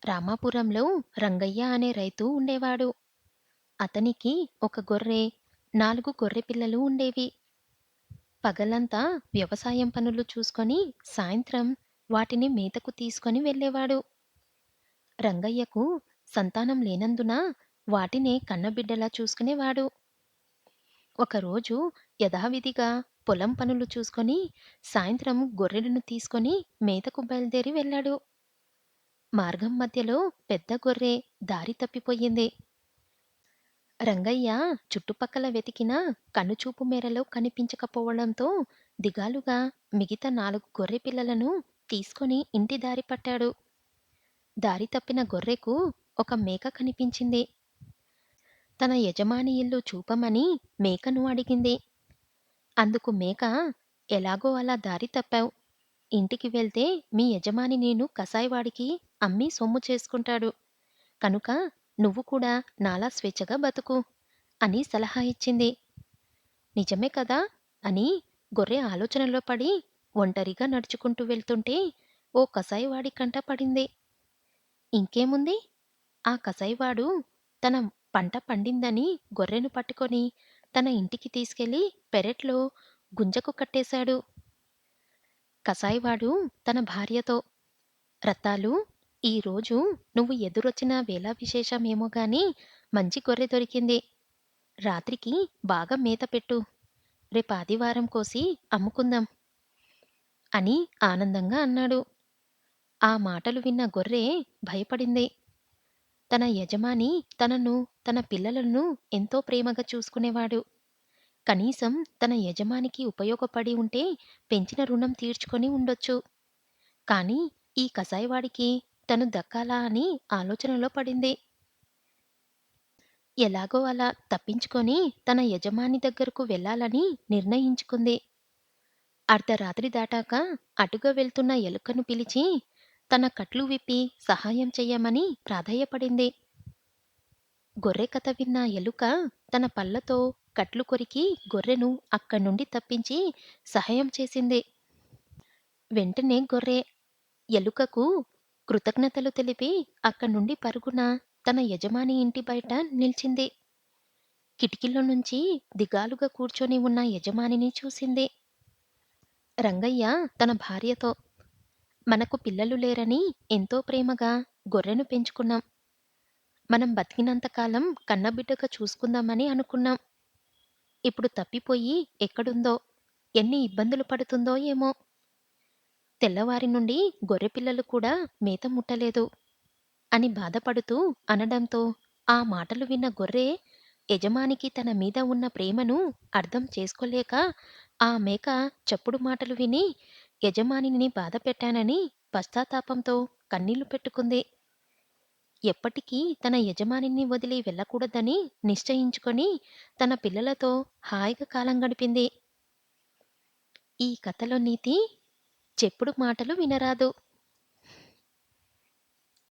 రామాపురంలో రంగయ్య అనే రైతు ఉండేవాడు. అతనికి ఒక గొర్రె, 4 గొర్రె పిల్లలు ఉండేవి. పగలంతా వ్యవసాయం పనులు చూసుకొని సాయంత్రం వాటిని మేతకు తీసుకొని వెళ్ళేవాడు. రంగయ్యకు సంతానం లేనందున వాటినే కన్నబిడ్డలా చూసుకునేవాడు. ఒకరోజు యథావిధిగా పొలం పనులు చూసుకొని సాయంత్రం గొర్రెలను తీసుకొని మేతకు బయలుదేరి వెళ్ళాడు. మార్గం మధ్యలో పెద్ద గొర్రె దారి తప్పిపోయింది. రంగయ్య చుట్టుపక్కల వెతికినా కనుచూపు మేరలో కనిపించకపోవడంతో దిగాలుగా మిగతా 4 గొర్రె పిల్లలను తీసుకొని ఇంటి దారి పట్టాడు. దారి తప్పిన గొర్రెకు ఒక మేక కనిపించింది. తన యజమాని ఇల్లు చూపమని మేకను అడిగింది. అందుకు మేక, ఎలాగో అలా దారి తప్పావు. ఇంటికి వెళ్తే మీ యజమాని నేను కసాయివాడికి అమ్మి సొమ్ము చేసుకుంటాడు. కనుక నువ్వు కూడా నాలా స్వేచ్ఛగా బతుకు అని సలహా ఇచ్చింది. నిజమే కదా అని గొర్రె ఆలోచనలో పడి ఒంటరిగా నడుచుకుంటూ వెళ్తుంటే ఓ కసాయివాడి కంట పడింది. ఇంకేముంది, ఆ కసాయివాడు తన పంట పండిందని గొర్రెను పట్టుకొని తన ఇంటికి తీసుకెళ్లి పెరట్లో గుంజకు కట్టేశాడు. కసాయివాడు తన భార్యతో, రత్తాలు, ఈరోజు నువ్వు ఎదురొచ్చిన వేళ విశేషమేమో గాని మంచి గొర్రె దొరికింది. రాత్రికి బాగా మేత పెట్టు. రేపాదివారం కోసి అమ్ముకుందాం అని ఆనందంగా అన్నాడు. ఆ మాటలు విన్న గొర్రె భయపడింది. తన యజమాని తనను, తన పిల్లలను ఎంతో ప్రేమగా చూసుకునేవాడు. కనీసం తన యజమానికి ఉపయోగపడి ఉంటే పెంచిన రుణం తీర్చుకొని ఉండొచ్చు. కానీ ఈ కసాయివాడికి తను దక్కాలా అని ఆలోచనలో పడింది. ఎలాగో అలా తప్పించుకొని తన యజమాని దగ్గరకు వెళ్ళాలని నిర్ణయించుకుంది. అర్ధరాత్రి దాటాక అటుగా వెళ్తున్న ఎలుకను పిలిచి తన కట్లు విప్పి సహాయం చెయ్యమని ప్రాధేయపడింది. గొర్రె కథ విన్న ఎలుక తన పళ్ళతో కట్లు కొరికి గొర్రెను అక్కడ్నుండి తప్పించి సహాయం చేసింది. వెంటనే గొర్రె ఎలుకకు కృతజ్ఞతలు తెలిపి అక్కడ్నుండి పరుగున తన యజమాని ఇంటి బయట నిల్చింది. కిటికీలో నుంచి దిగాలుగా కూర్చొని ఉన్న యజమానిని చూసింది. రంగయ్య తన భార్యతో, మనకు పిల్లలు లేరని ఎంతో ప్రేమగా గొర్రెను పెంచుకున్నాం. మనం బతికినంతకాలం కన్నబిడ్డగా చూసుకుందామని అనుకున్నాం. ఇప్పుడు తప్పిపోయి ఎక్కడుందో, ఎన్ని ఇబ్బందులు పడుతుందో ఏమో. తెల్లవారి నుండి గొర్రెపిల్లలు కూడా మేత ముట్టలేదు అని బాధపడుతూ అనడంతో ఆ మాటలు విన్న గొర్రె యజమానికి తన మీద ఉన్న ప్రేమను అర్థం చేసుకోలేక ఆ మేక చప్పుడు మాటలు విని యజమానిని బాధపెట్టానని పశ్చాత్తాపంతో కన్నీళ్లు పెట్టుకుంది. ఎప్పటికీ తన యజమానిని వదిలి వెళ్ళకూడదని నిశ్చయించుకొని తన పిల్లలతో హాయిగా కాలం గడిపింది. ఈ కథలో నీతి, చెప్పుడు మాటలు వినరాదు.